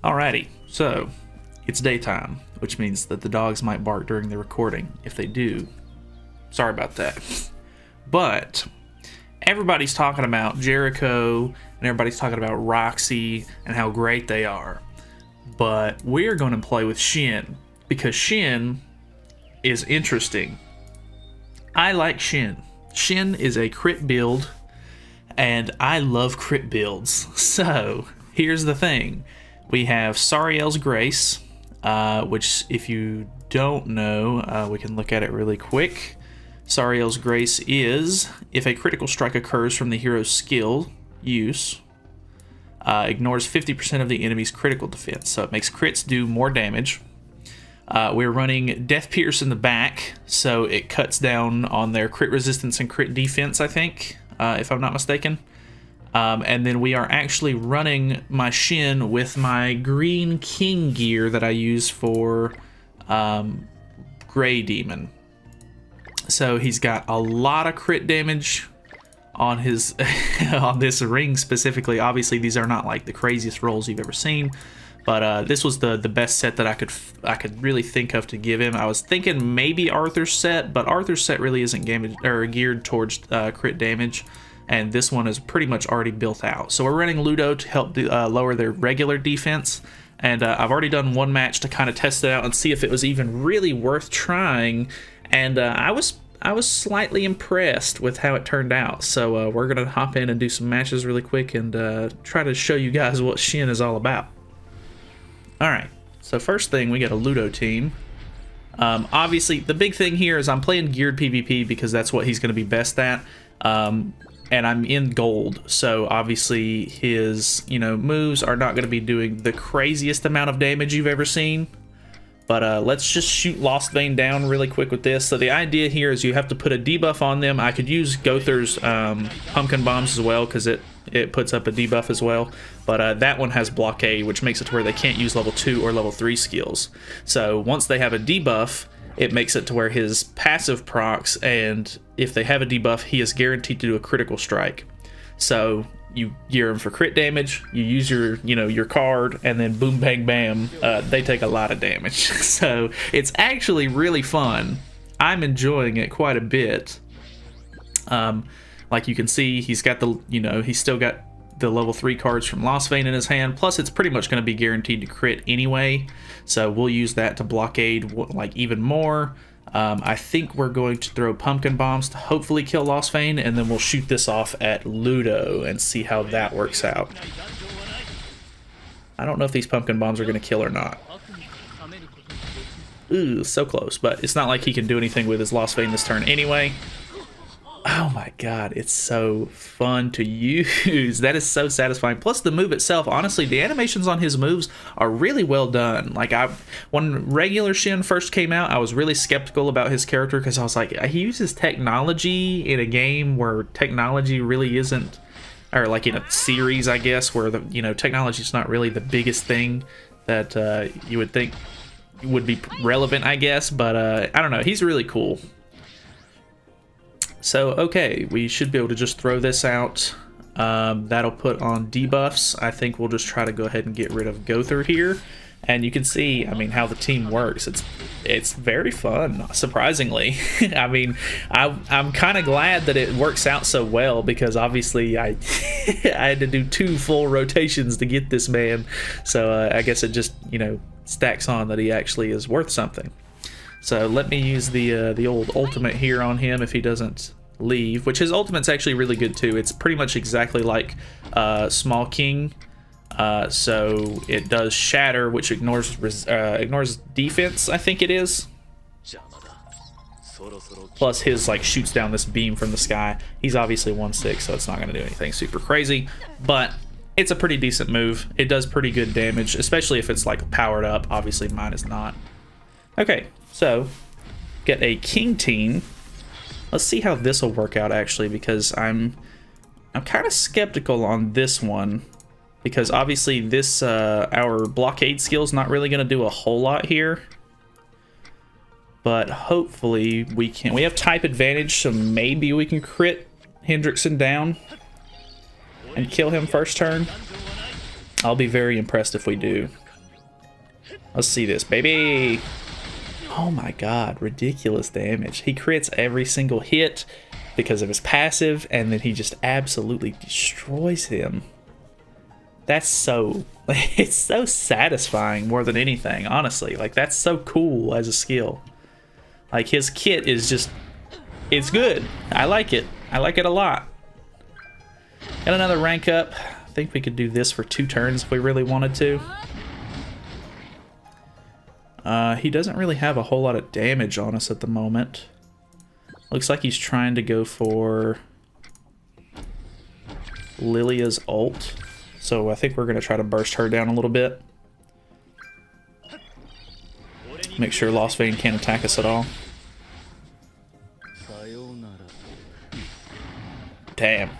Alrighty, so it's daytime, which means that the dogs might bark during the recording. If they do, sorry about that. But everybody's talking about Jericho and everybody's talking about Roxy and how great they are. But we're going to play with Shin because Shin is interesting. I like Shin. Shin is a crit build and I love crit builds. So here's the thing. We have Sariel's Grace, which if you don't know, we can look at it really quick. Sariel's Grace is, if a critical strike occurs from the hero's skill use, ignores 50% of the enemy's critical defense, so it makes crits do more damage. We're running Death Pierce in the back, so it cuts down on their crit resistance and crit defense, I think, if I'm not mistaken. And then we are actually running my Shin with my Green King gear that I use for Gray Demon. So he's got a lot of crit damage on his on this ring specifically. Obviously, these are not like the craziest rolls you've ever seen, but this was the best set that I could really think of to give him. I was thinking maybe Arthur's set, but Arthur's set really isn't geared towards crit damage. And this one is pretty much already built out. So we're running Ludo to help lower their regular defense. And I've already done one match to kind of test it out and see if it was even really worth trying. And I was slightly impressed with how it turned out. So we're going to hop in and do some matches really quick and try to show you guys what Shin is all about. All right, so first thing, we got a Ludo team. Obviously, the big thing here is I'm playing geared PvP because that's what he's going to be best at. And I'm in gold, so obviously his, moves are not going to be doing the craziest amount of damage you've ever seen. But let's just shoot Lost Vein down really quick with this. So the idea here is you have to put a debuff on them. I could use Gother's pumpkin bombs as well because it puts up a debuff as well. But that one has blockade, which makes it to where they can't use level 2 or level 3 skills. So once they have a debuff, it makes it to where his passive procs, and if they have a debuff, he is guaranteed to do a critical strike. So you gear him for crit damage, you use your card, and then boom, bang, bam, they take a lot of damage. So it's actually really fun. I'm enjoying it quite a bit. Like you can see, he's got he's still got the level 3 cards from Lost Vein in his hand, plus it's pretty much going to be guaranteed to crit anyway, so we'll use that to blockade like even more. I think we're going to throw pumpkin bombs to hopefully kill Lost Vein, and then we'll shoot this off at Ludo and see how that works out. I don't know if these pumpkin bombs are going to kill or not. Ooh, so close, but it's not like he can do anything with his Lost Vein this turn anyway. Oh my god, it's so fun to use. That is so satisfying. Plus the move itself, honestly, the animations on his moves are really well done. Like when regular Shin first came out, I was really skeptical about his character because I was like, he uses technology in a game where technology really isn't, or like in a series, I guess, where technology is not really the biggest thing that you would think would be relevant, I guess. But I don't know, he's really cool. So, okay, we should be able to just throw this out. That'll put on debuffs. I think we'll just try to go ahead and get rid of Gother here. And you can see, how the team works. It's very fun, surprisingly. I'm kind of glad that it works out so well because obviously I had to do 2 full rotations to get this man. So I guess it just, stacks on that he actually is worth something. So let me use the old ultimate here on him if he doesn't leave, which his ultimate's actually really good too. It's pretty much exactly like Small King. So it does Shatter, which ignores defense, I think it is. Plus his shoots down this beam from the sky. He's obviously 1/6, so it's not going to do anything super crazy, but it's a pretty decent move. It does pretty good damage, especially if it's powered up. Obviously mine is not. Okay, so get a King team. Let's see how this will work out actually, because I'm kind of skeptical on this one because obviously this our blockade skill is not really going to do a whole lot here, but hopefully we can. We have type advantage, so maybe we can crit Hendrickson down and kill him first turn. I'll be very impressed if we do. Let's see this, baby. Oh my god, ridiculous damage. He crits every single hit because of his passive, and then he just absolutely destroys him. That's so... it's so satisfying more than anything, honestly. Like, that's so cool as a skill. Like, his kit is just... it's good. I like it. I like it a lot. Got another rank up. I think we could do this for 2 turns if we really wanted to. He doesn't really have a whole lot of damage on us at the moment. Looks like he's trying to go for Lilia's ult. So I think we're going to try to burst her down a little bit. Make sure Lost Vein can't attack us at all. Damn.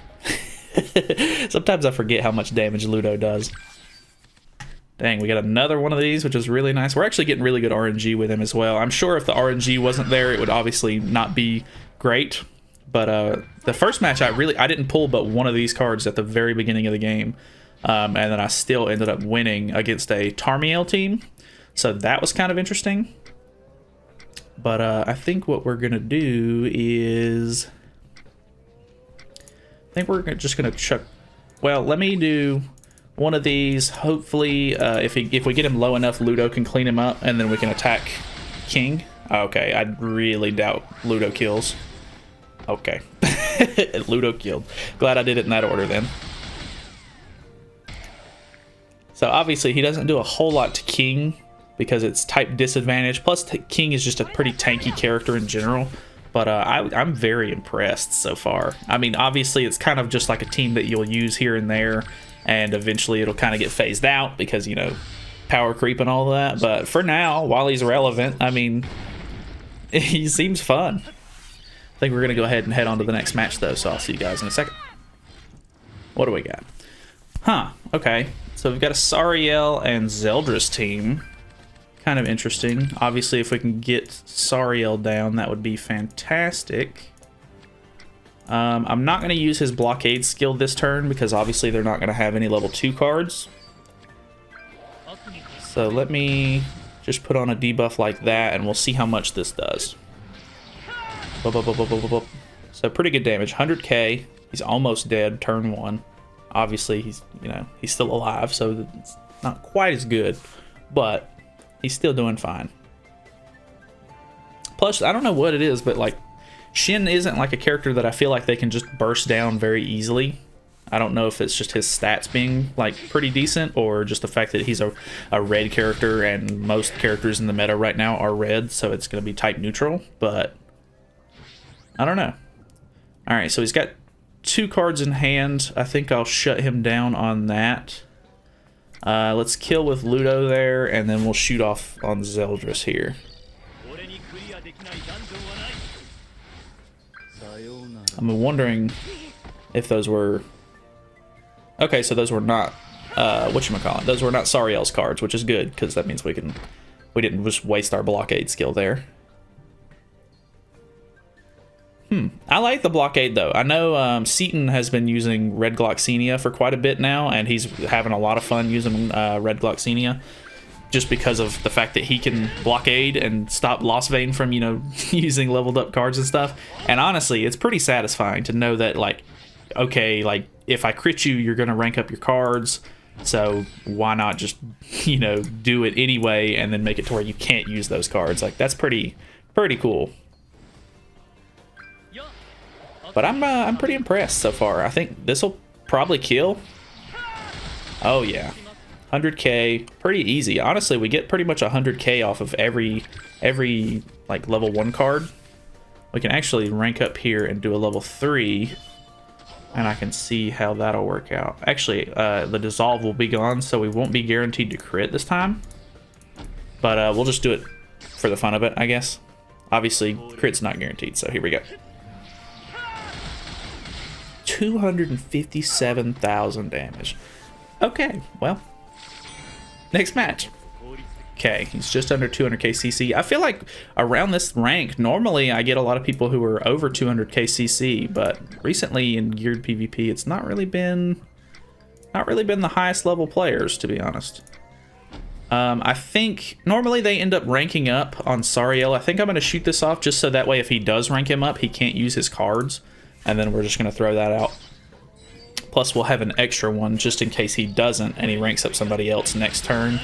Sometimes I forget how much damage Ludo does. Dang, we got another one of these, which is really nice. We're actually getting really good RNG with him as well. I'm sure if the RNG wasn't there, it would obviously not be great. But the first match, I didn't pull but one of these cards at the very beginning of the game. And then I still ended up winning against a Tarmiel team. So that was kind of interesting. But I think what we're going to do is... I think we're just going to chuck... Well, let me do one of these. Hopefully, if we get him low enough, Ludo can clean him up, and then we can attack King. Okay, I really doubt Ludo kills. Okay. Ludo killed. Glad I did it in that order then. So obviously he doesn't do a whole lot to King because it's type disadvantage. Plus King is just a pretty tanky character in general. But I'm very impressed so far. I mean, obviously it's kind of just like a team that you'll use here and there. And eventually it'll kind of get phased out because, you know, power creep and all that. But for now, while he's relevant, I mean, he seems fun. I think we're going to go ahead and head on to the next match, though, so I'll see you guys in a second. What do we got? Huh, okay. So we've got a Sariel and Zeldris team. Kind of interesting. Obviously, if we can get Sariel down, that would be fantastic. I'm not going to use his blockade skill this turn because obviously they're not going to have any level 2 cards. So let me just put on a debuff like that and we'll see how much this does. So pretty good damage, 100k. He's almost dead, turn 1. Obviously he's, you know, he's still alive, so it's not quite as good, but he's still doing fine. Plus, I don't know what it is, but like Shin isn't like a character that I feel like they can just burst down very easily. I don't know if it's just his stats being like pretty decent or just the fact that he's a red character and most characters in the meta right now are red, so it's going to be type neutral, but I don't know. Alright, so he's got 2 cards in hand. I think I'll shut him down on that. Let's kill with Ludo there, and then we'll shoot off on Zeldris here. I'm wondering if those were... Okay, so those were not... whatchamacallit? Those were not Sariel's cards, which is good, because that means we didn't just waste our blockade skill there. I like the blockade though. I know Seaton has been using Red Gloxenia for quite a bit now, and he's having a lot of fun using Red Gloxenia just because of the fact that he can blockade and stop Lost Vein from, you know, using leveled up cards and stuff. And honestly, it's pretty satisfying to know that, like, okay, like, if I crit you, you're going to rank up your cards, so why not just, you know, do it anyway and then make it to where you can't use those cards. Like, that's pretty cool. But I'm pretty impressed so far. I think this will probably kill. Oh yeah, 100k, pretty easy. Honestly, we get pretty much 100k off of every like level 1 card. We can actually rank up here and do a level 3, and I can see how that'll work out. Actually, the dissolve will be gone, so we won't be guaranteed to crit this time. But we'll just do it for the fun of it, I guess. Obviously, crit's not guaranteed, so here we go. 257,000 damage. Okay, well, next match. Okay, he's just under 200k CC. I feel like around this rank, normally I get a lot of people who are over 200k CC, but recently in geared PvP, it's not really been the highest level players, to be honest. I think normally they end up ranking up on Sariel. I think I'm going to shoot this off just so that way if he does rank him up, he can't use his cards. And then we're just going to throw that out. Plus, we'll have an extra one just in case he doesn't and he ranks up somebody else next turn.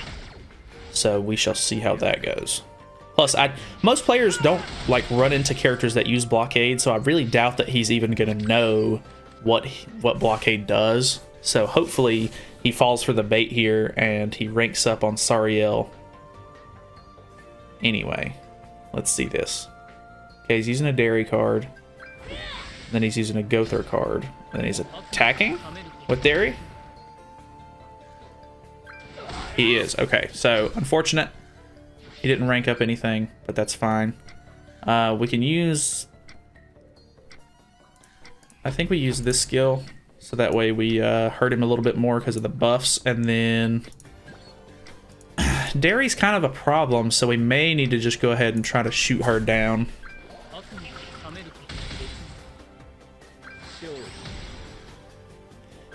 So we shall see how that goes. Plus, most players don't like run into characters that use blockade, so I really doubt that he's even going to know what blockade does. So hopefully he falls for the bait here and he ranks up on Sariel. Anyway, let's see this. Okay, he's using a Dairy card. Then he's using a Gother card. And then he's attacking with Dairy. He is. Okay, so unfortunate. He didn't rank up anything, but that's fine. We can use... I think we use this skill. So that way we hurt him a little bit more because of the buffs. And then... Dairy's kind of a problem, so we may need to just go ahead and try to shoot her down.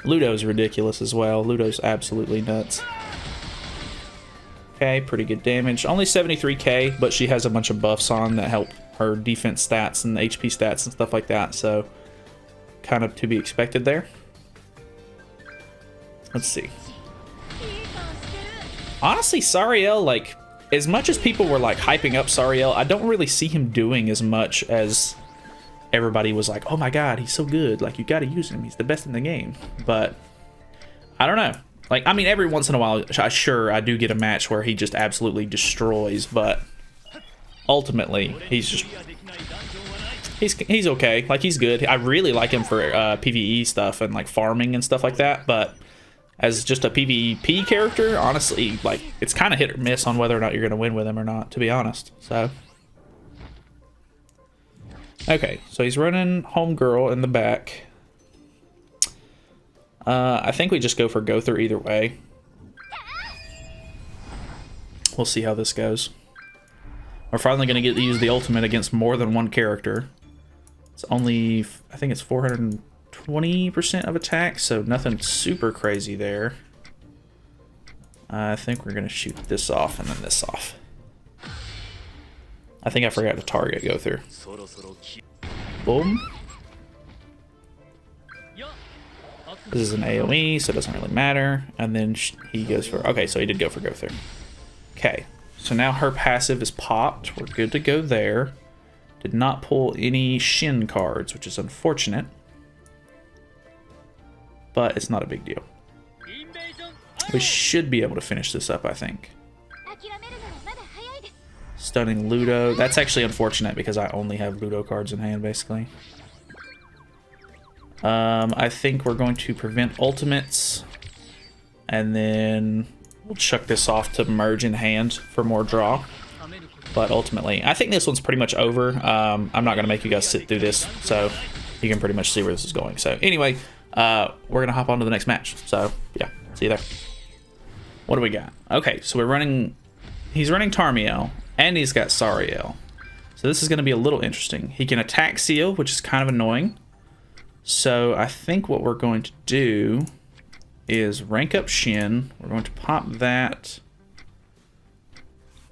Ludo's ridiculous as well. Ludo's absolutely nuts. Okay, pretty good damage. Only 73k, but she has a bunch of buffs on that help her defense stats and HP stats and stuff like that, so kind of to be expected there. Let's see. Honestly, Sariel, like, as much as people were like hyping up Sariel, I don't really see him doing as much as everybody was like, oh my god, he's so good, like, you gotta use him, he's the best in the game. But I don't know, like, I mean, every once in a while I do get a match where he just absolutely destroys, but ultimately he's just he's okay, like, he's good. I really like him for PvE stuff and like farming and stuff like that, but as just a PvP character, honestly, like, it's kind of hit or miss on whether or not you're gonna win with him or not, to be honest. So okay, so he's running Homegirl in the back. I think we just go for Gother either way. We'll see how this goes. We're finally going to get to use the ultimate against more than one character. It's only, I think it's 420% of attack, so nothing super crazy there. I think we're going to shoot this off and then this off. I think I forgot to target Gother. Boom. This is an AoE, so it doesn't really matter. And then he goes for... Okay, so he did go for Gother. Okay, so now her passive is popped. We're good to go there. Did not pull any Shin cards, which is unfortunate. But it's not a big deal. We should be able to finish this up, I think. Stunning Ludo. That's actually unfortunate because I only have Ludo cards in hand, basically. I think we're going to prevent ultimates. And then we'll chuck this off to merge in hand for more draw. But ultimately, I think this one's pretty much over. I'm not going to make you guys sit through this, so you can pretty much see where this is going. So anyway, we're going to hop on to the next match. So yeah, see you there. What do we got? Okay, so he's running Tarmiel. And he's got Sariel. So this is going to be a little interesting. He can attack Seal, which is kind of annoying. So I think what we're going to do is rank up Shin. We're going to pop that.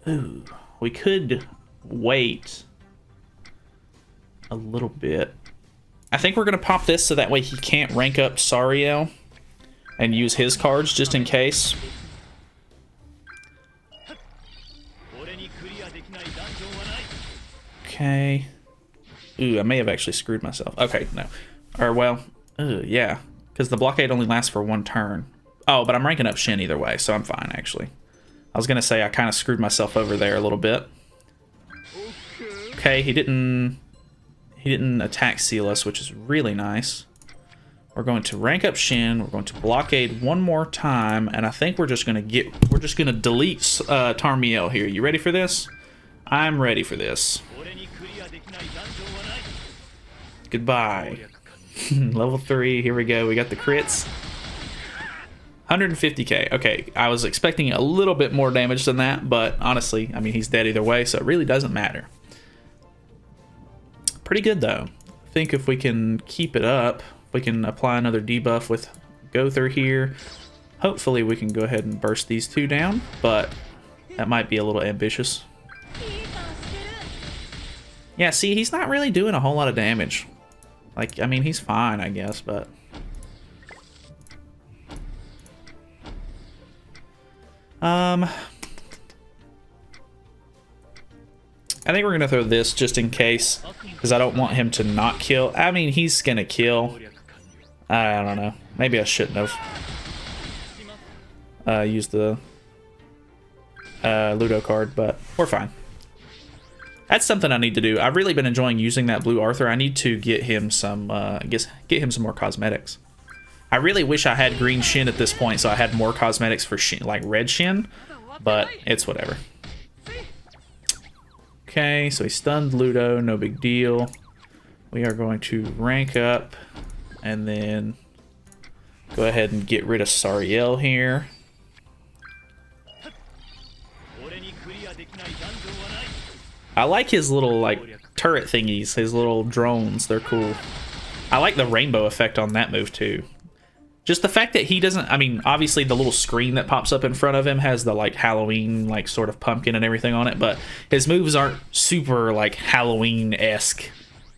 Ooh, we could wait a little bit. I think we're going to pop this so that way he can't rank up Sariel and use his cards just in case. Okay. Ooh, I may have actually screwed myself. Okay, no. Or, well, yeah. Because the blockade only lasts for one turn. Oh, but I'm ranking up Shin either way, so I'm fine, actually. I was going to say I kind of screwed myself over there a little bit. Okay, he didn't attack seal us, which is really nice. We're going to rank up Shin. We're going to blockade one more time, and I think we're just going to delete Tarmiel here. You ready for this? I'm ready for this. Goodbye. Level 3, here we go. We got the crits. 150k. Okay, I was expecting a little bit more damage than that, but honestly, I mean, he's dead either way, so it really doesn't matter. Pretty good, though. I think if we can keep it up, we can apply another debuff with Gother here. Hopefully, we can go ahead and burst these two down, but That might be a little ambitious. Yeah, see, he's not really doing a whole lot of damage. Like, I mean, he's fine, I guess, but... I think we're gonna throw this just in case, because I don't want him to not kill. I mean, he's gonna kill. I don't know. Maybe I shouldn't have used the Ludo card, but we're fine. That's something I need to do. I've really been enjoying using that blue Arthur. I need to get him some, get him some more cosmetics. I really wish I had green Shin at this point, so I had more cosmetics for Shin, like red Shin, but it's whatever. Okay, so he stunned Ludo, no big deal. We are going to rank up and then go ahead and get rid of Sariel here. I like his little like turret thingies, his little drones, they're cool. I like the rainbow effect on that move too. Just the fact that he doesn't, I mean, obviously the little screen that pops up in front of him has the like Halloween like sort of pumpkin and everything on it, but his moves aren't super like Halloween-esque,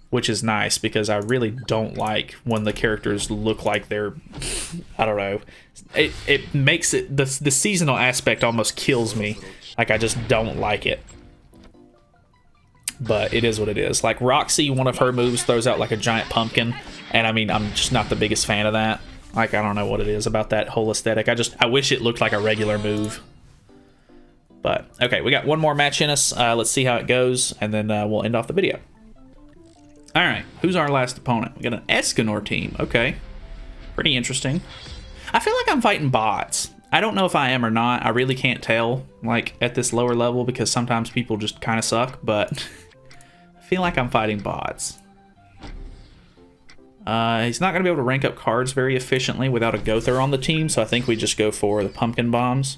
which is nice because I really don't like when the characters look like they're, I don't know. It makes it, the seasonal aspect almost kills me. Like I just don't like it. But it is what it is. Like Roxy, one of her moves throws out like a giant pumpkin, and I mean, I'm just not the biggest fan of that. Like, I don't know what it is about that whole aesthetic. I wish it looked like a regular move. But, okay, we got one more match in us. Let's see how it goes, and then we'll end off the video. Alright, who's our last opponent? We got an Escanor team. Okay. Pretty interesting. I feel like I'm fighting bots. I don't know if I am or not. I really can't tell, like, at this lower level, because sometimes people just kind of suck, but I feel like I'm fighting bots. He's not going to be able to rank up cards very efficiently without a Gother on the team, so I think we just go for the pumpkin bombs.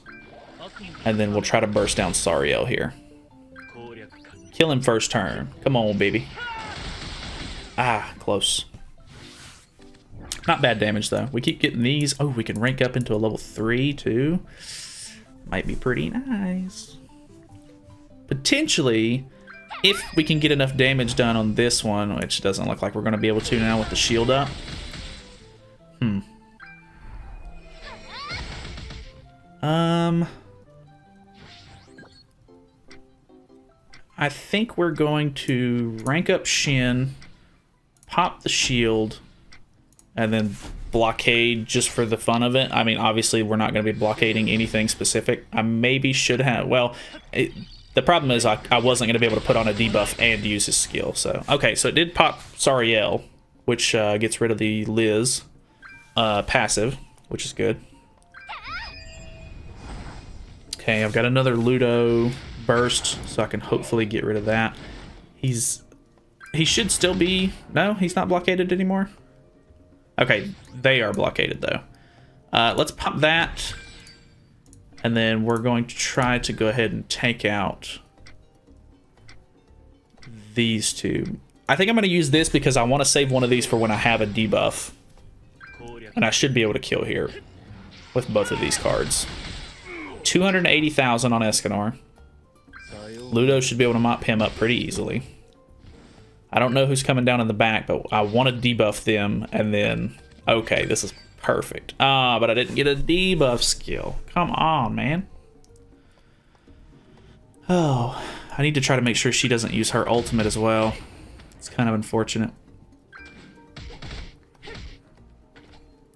And then we'll try to burst down Sariel here. Kill him first turn. Come on, baby. Ah, close. Not bad damage, though. We keep getting these. Oh, we can rank up into a level 3, too. Might be pretty nice. Potentially... if we can get enough damage done on this one, which doesn't look like we're going to be able to now with the shield up. I think we're going to rank up Shin, pop the shield, and then blockade just for the fun of it. I mean, obviously, we're not going to be blockading anything specific. I maybe should have... well... the problem is I wasn't going to be able to put on a debuff and use his skill, so... okay, so it did pop Sariel, which gets rid of the Liz passive, which is good. Okay, I've got another Ludo burst, so I can hopefully get rid of that. He should still be... no, he's not blockaded anymore? Okay, they are blockaded, though. Let's pop that... and then we're going to try to go ahead and take out these two. I think I'm going to use this because I want to save one of these for when I have a debuff. And I should be able to kill here with both of these cards. 280,000 on Escanor. Ludo should be able to mop him up pretty easily. I don't know who's coming down in the back, but I want to debuff them and then... okay, this is... perfect. Ah, but I didn't get a debuff skill. Come on, man. Oh, I need to try to make sure she doesn't use her ultimate as well. It's kind of unfortunate.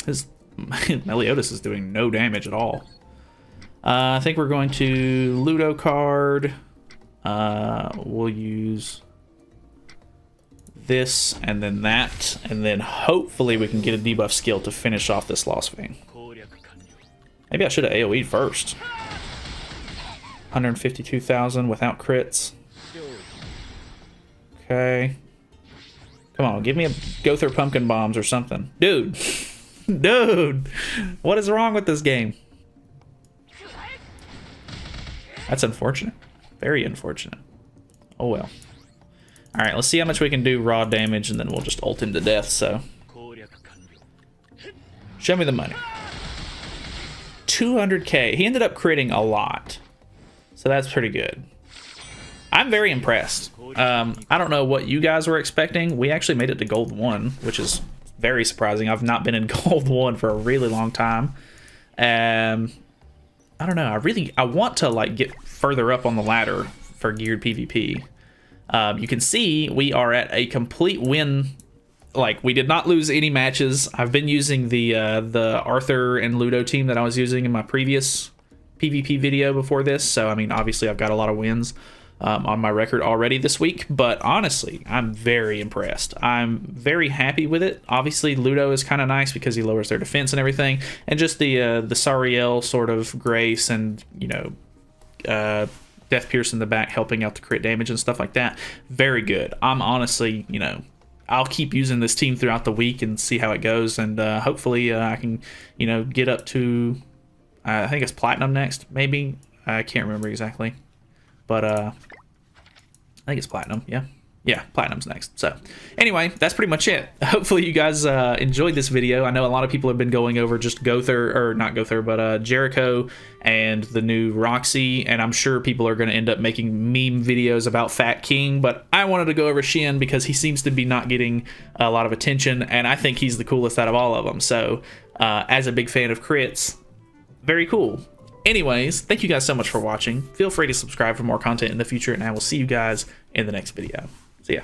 His Meliodas is doing no damage at all. I think we're going to Ludo card. We'll use this and then that, and then hopefully we can get a debuff skill to finish off this Lost Vein. Maybe I should have AoE'd first. 152,000 without crits. Okay. Come on, give me a go through pumpkin bombs or something. Dude! Dude! What is wrong with this game? That's unfortunate. Very unfortunate. Oh well. Alright, let's see how much we can do raw damage, and then we'll just ult him to death, so... show me the money. 200k. He ended up critting a lot. So that's pretty good. I'm very impressed. I don't know what you guys were expecting. We actually made it to gold 1, which is very surprising. I've not been in gold 1 for a really long time. I don't know. I want to like get further up on the ladder for geared PvP. You can see we are at a complete win. Like, we did not lose any matches. I've been using the Arthur and Ludo team that I was using in my previous PvP video before this. So, I mean, obviously I've got a lot of wins on my record already this week. But honestly, I'm very impressed. I'm very happy with it. Obviously, Ludo is kind of nice because he lowers their defense and everything. And just the Sariel sort of grace and, you know, Death Pierce in the back helping out the crit damage and stuff like that. Very good. I'm honestly, you know, I'll keep using this team throughout the week and see how it goes. And hopefully I can, you know, get up to, I think it's Platinum next, maybe. I can't remember exactly. But I think it's Platinum, yeah. Yeah, Platinum's next. So anyway, that's pretty much it. Hopefully you guys enjoyed this video. I know a lot of people have been going over just Jericho and the new Roxy, and I'm sure people are going to end up making meme videos about Fat King, but I wanted to go over Shin because he seems to be not getting a lot of attention, and I think he's the coolest out of all of them. So as a big fan of crits, very cool. Anyways, thank you guys so much for watching. Feel free to subscribe for more content in the future, and I will see you guys in the next video. See ya.